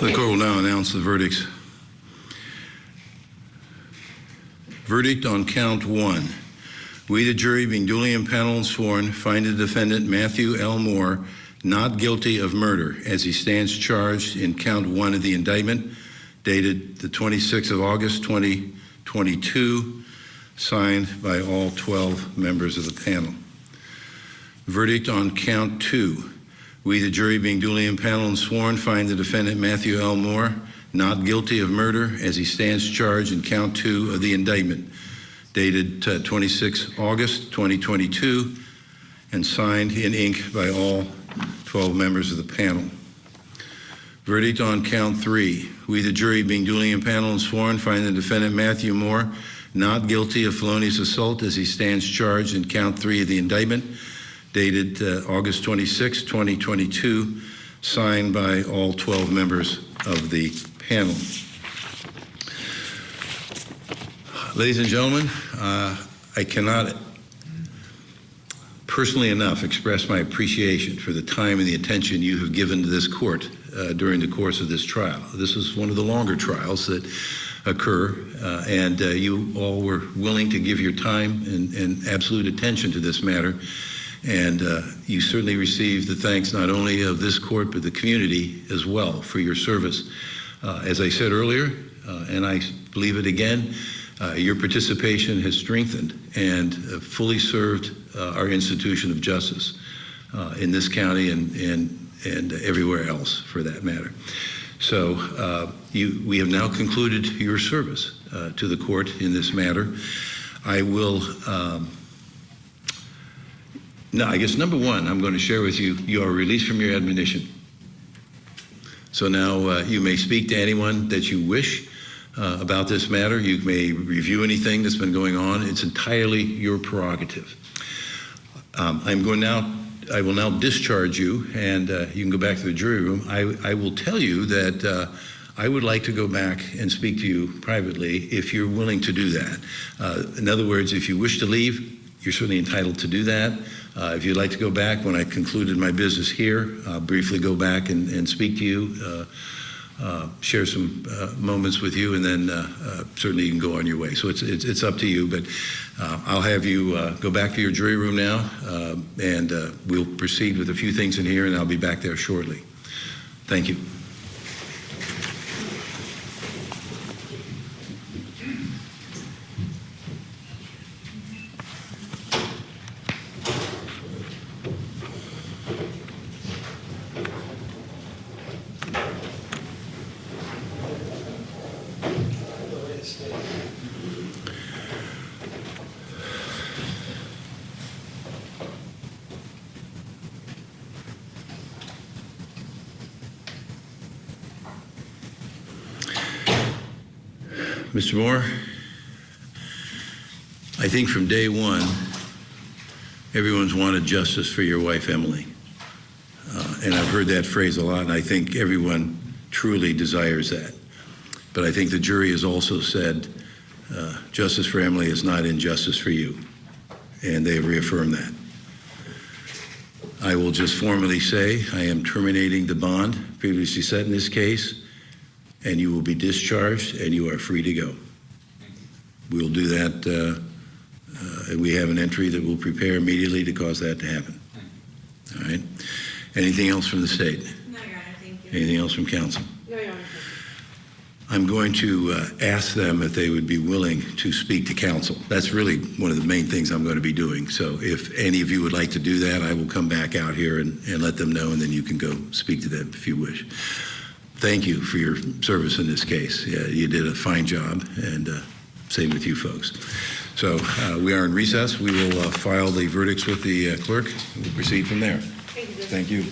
The court will now announce the verdicts. Verdict on count 1. We, the jury, being duly impaneled and sworn, find the defendant, Mathew L. Moore, not guilty of murder as he stands charged in count 1 of the indictment, dated the 26th of August, 2022, signed by all 12 members of the panel. Verdict on count 2. We, the jury, being duly impaneled and sworn, find the defendant, Mathew L. Moore, not guilty of murder as he stands charged in count 2 of the indictment, dated 26 August 2022, and signed in ink by all 12 members of the panel. Verdict on count 3. We, the jury, being duly impaneled and sworn, find the defendant, Mathew Moore, not guilty of felonious assault as he stands charged in count 3 of the indictment, dated August 26, 2022, signed by all 12 members of the panel. Ladies and gentlemen, I cannot personally enough express my appreciation for the time and the attention you have given to this court during the course of this trial. This is one of the longer trials that occur, and you all were willing to give your time and absolute attention to this matter. And you certainly received the thanks not only of this court, but the community as well for your service. As I said earlier, and I believe it again, your participation has strengthened and fully served our institution of justice in this county and everywhere else for that matter. So we have now concluded your service to the court in this matter. I will, now I guess number one, I'm going to share with you, you are released from your admonition. So now you may speak to anyone that you wish about this matter. You may review anything that's been going on. It's entirely your prerogative. I will now discharge you, and you can go back to the jury room. I will tell you that I would like to go back and speak to you privately if you're willing to do that. In other words, if you wish to leave, you're certainly entitled to do that. If you'd like to go back when I concluded my business here, I'll briefly go back and speak to you, share some moments with you, and then certainly you can go on your way. So it's up to you, but I'll have you go back to your jury room now, and we'll proceed with a few things in here, and I'll be back there shortly. Thank you. Mr. Moore, I think from day one, everyone's wanted justice for your wife, Emily. And I've heard that phrase a lot, and I think everyone truly desires that. But I think the jury has also said justice for Emily is not injustice for you, and they have reaffirmed that. I will just formally say I am terminating the bond previously set in this case, and you will be discharged, and you are free to go. We'll do that, and we have an entry that we'll prepare immediately to cause that to happen. All right? Anything else from the state? No, Your Honor, thank you. Anything else from counsel? No, Your Honor. I'm going to ask them if they would be willing to speak to counsel. That's really one of the main things I'm going to be doing. So if any of you would like to do that, I will come back out here and let them know, and then you can go speak to them if you wish. Thank you for your service in this case. Yeah, you did a fine job, and same with you folks. So we are in recess. We will file the verdicts with the clerk. We'll proceed from there. Thank you. Thank you.